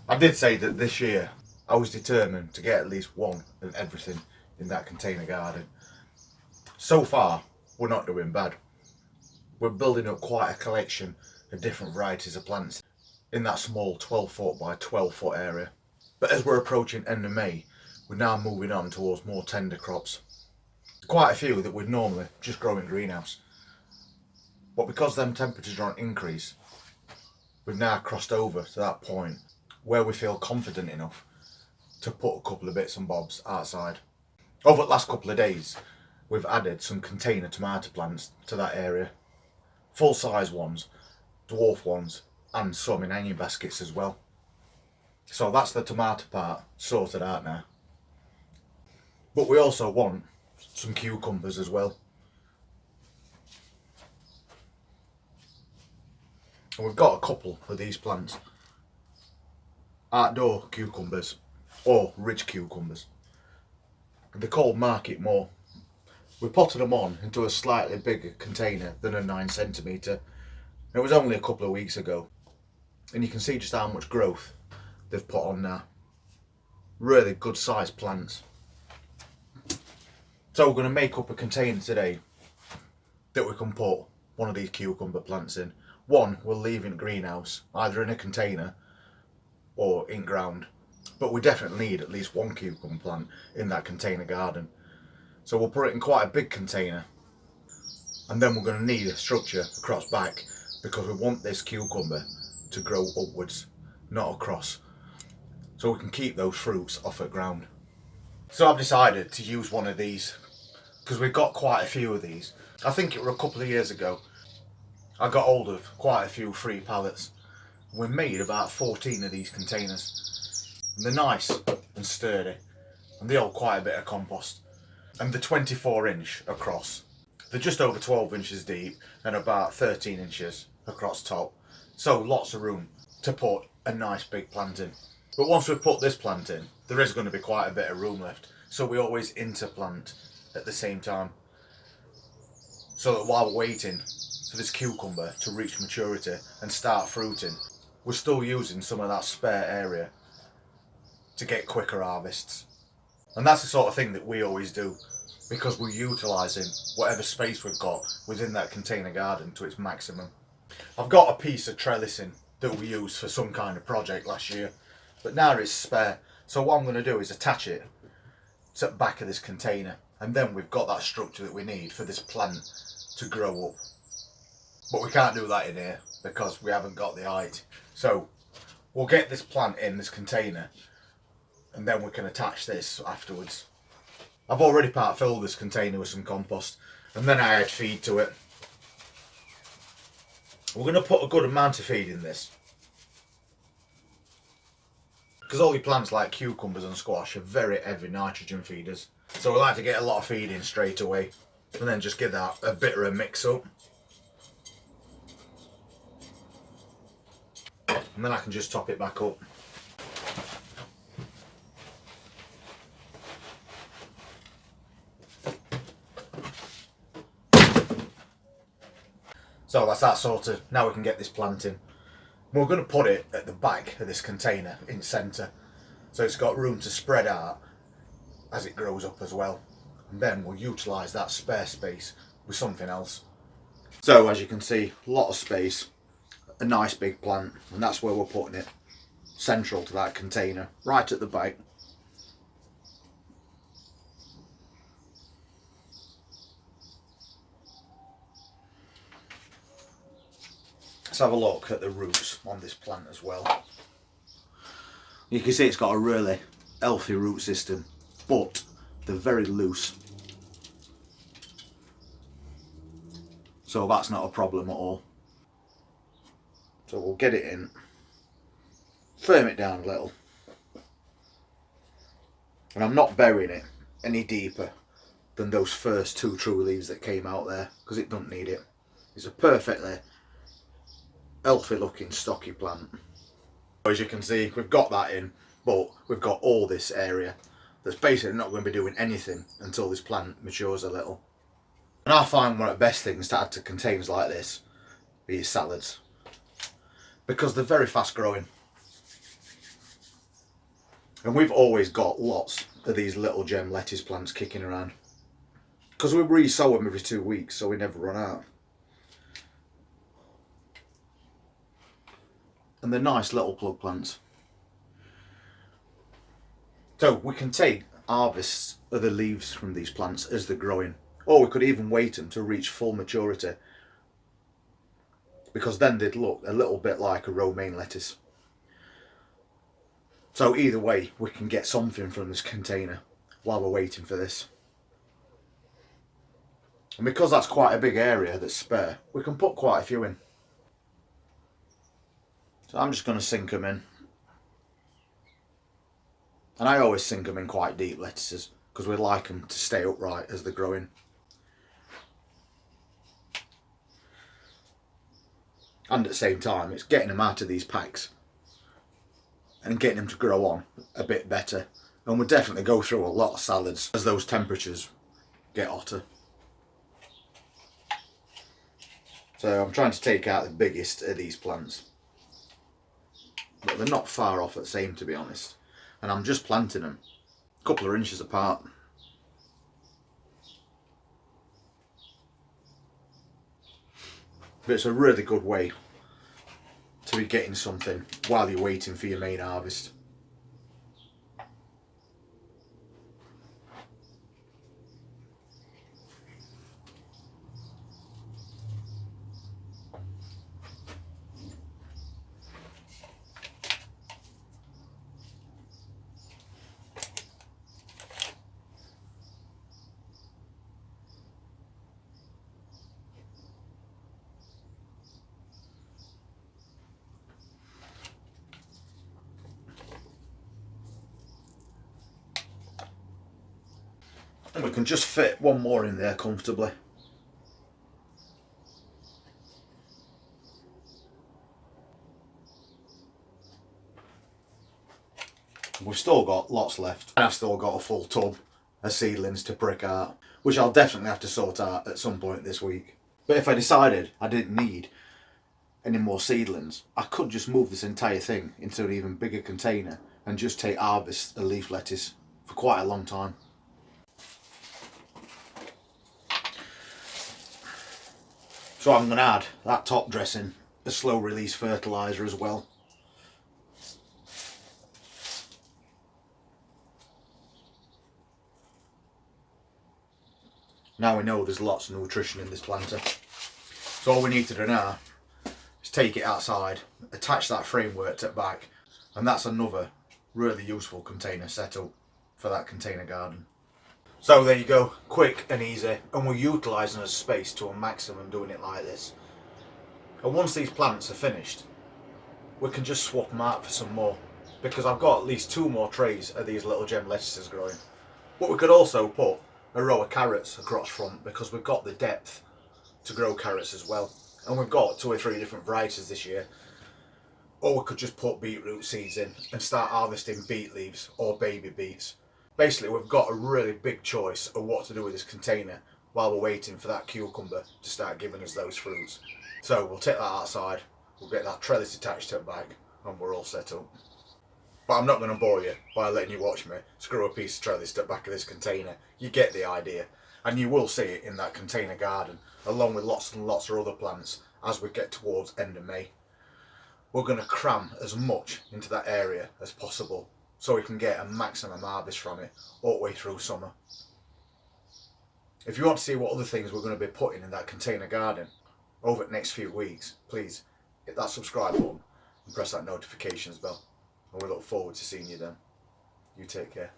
I did say that this year I was determined to get at least one of everything in that container garden. So far, we're not doing bad. We're building up quite a collection of different varieties of plants in that small 12 foot by 12 foot area. But as we're approaching end of May, we're now moving on towards more tender crops. Quite a few that we'd normally just grow in greenhouse. But because them temperatures are on increase, we've now crossed over to that point where we feel confident enough to put a couple of bits and bobs outside. Over the last couple of days, we've added some container tomato plants to that area. Full size ones, dwarf ones, and some in hanging baskets as well. So that's the tomato part sorted out now. But we also want some cucumbers as well. And we've got a couple of these plants. Outdoor cucumbers, or ridge cucumbers. They're called Market More. We potted them on into a slightly bigger container than a 9cm. It was only a couple of weeks ago. And you can see just how much growth they've put on now. Really good sized plants. So we're going to make up a container today that we can put one of these cucumber plants in. One we'll leave in greenhouse, either in a container or in ground. But we definitely need at least one cucumber plant in that container garden. So we'll put it in quite a big container. And then we're going to need a structure across back because we want this cucumber to grow upwards, not across. So we can keep those fruits off the ground. So I've decided to use one of these because we've got quite a few of these. I think it were a couple of years ago I got hold of quite a few free pallets. We made about 14 of these containers. And they're nice and sturdy and they hold quite a bit of compost. And they're 24-inch across. They're just over 12 inches deep and about 13 inches across top. So lots of room to put a nice big plant in. But once we put this plant in, there is going to be quite a bit of room left. So we always interplant at the same time. So that while we're waiting for this cucumber to reach maturity and start fruiting, we're still using some of that spare area to get quicker harvests. And that's the sort of thing that we always do because we're utilising whatever space we've got within that container garden to its maximum. I've got a piece of trellising that we used for some kind of project last year, but now it's spare. So what I'm going to do is attach it to the back of this container, and then we've got that structure that we need for this plant to grow up. But we can't do that in here because we haven't got the height. So we'll get this plant in this container and then we can attach this afterwards. I've already part filled this container with some compost and then I add feed to it. We're going to put a good amount of feed in this because all your plants like cucumbers and squash are very heavy nitrogen feeders. So we like to get a lot of feed in straight away and then just give that a bit of a mix up. And then I can just top it back up. So that's that sorted. Now we can get this plant in. We're going to put it at the back of this container in centre. So it's got room to spread out as it grows up as well. And then we'll utilise that spare space with something else. So as you can see, a lot of space. A nice big plant, and that's where we're putting it, central to that container, right at the back. Let's have a look at the roots on this plant as well. You can see it's got a really healthy root system, but they're very loose. So that's not a problem at all. So we'll get it in, firm it down a little, and I'm not burying it any deeper than those first two true leaves that came out there because it doesn't need it. It's a perfectly healthy looking stocky plant. As you can see, we've got that in, but we've got all this area that's basically not going to be doing anything until this plant matures a little. And I find one of the best things to add to containers like this is salads, because they're very fast growing. And we've always got lots of these little gem lettuce plants kicking around. Because we re-sow them every 2 weeks, so we never run out. And they're nice little plug plants. So we can take harvests of the leaves from these plants as they're growing. Or we could even wait them to reach full maturity, because then they'd look a little bit like a romaine lettuce. So either way, we can get something from this container while we're waiting for this. And because that's quite a big area that's spare, we can put quite a few in. So I'm just going to sink them in. And I always sink them in quite deep lettuces, because we like them to stay upright as they're growing. And at the same time, it's getting them out of these packs and getting them to grow on a bit better. And we'll definitely go through a lot of salads as those temperatures get hotter. So I'm trying to take out the biggest of these plants. But they're not far off at the same, to be honest. And I'm just planting them a couple of inches apart. But it's a really good way to be getting something while you're waiting for your main harvest. And we can just fit one more in there comfortably. We've still got lots left. And I've still got a full tub of seedlings to prick out, which I'll definitely have to sort out at some point this week. But if I decided I didn't need any more seedlings, I could just move this entire thing into an even bigger container and just take harvest of leaf lettuce for quite a long time. So I'm going to add that top dressing, the slow release fertiliser as well. Now we know there's lots of nutrition in this planter. So all we need to do now is take it outside, attach that framework to the back, and that's another really useful container setup for that container garden. So there you go, quick and easy, and we're utilising the space to a maximum doing it like this. And once these plants are finished, we can just swap them out for some more, because I've got at least 2 more trays of these little gem lettuces growing. But we could also put a row of carrots across front, because we've got the depth to grow carrots as well. And we've got 2 or 3 different varieties this year. Or we could just put beetroot seeds in and start harvesting beet leaves or baby beets. Basically, we've got a really big choice of what to do with this container while we're waiting for that cucumber to start giving us those fruits. So we'll take that outside, we'll get that trellis attached to the bag, and we're all set up. But I'm not going to bore you by letting you watch me screw a piece of trellis to the back of this container. You get the idea. And you will see it in that container garden, along with lots and lots of other plants as we get towards end of May. We're going to cram as much into that area as possible, so we can get a maximum harvest from it all the way through summer. If you want to see what other things we're going to be putting in that container garden over the next few weeks, please hit that subscribe button and press that notifications bell. And we look forward to seeing you then. You take care.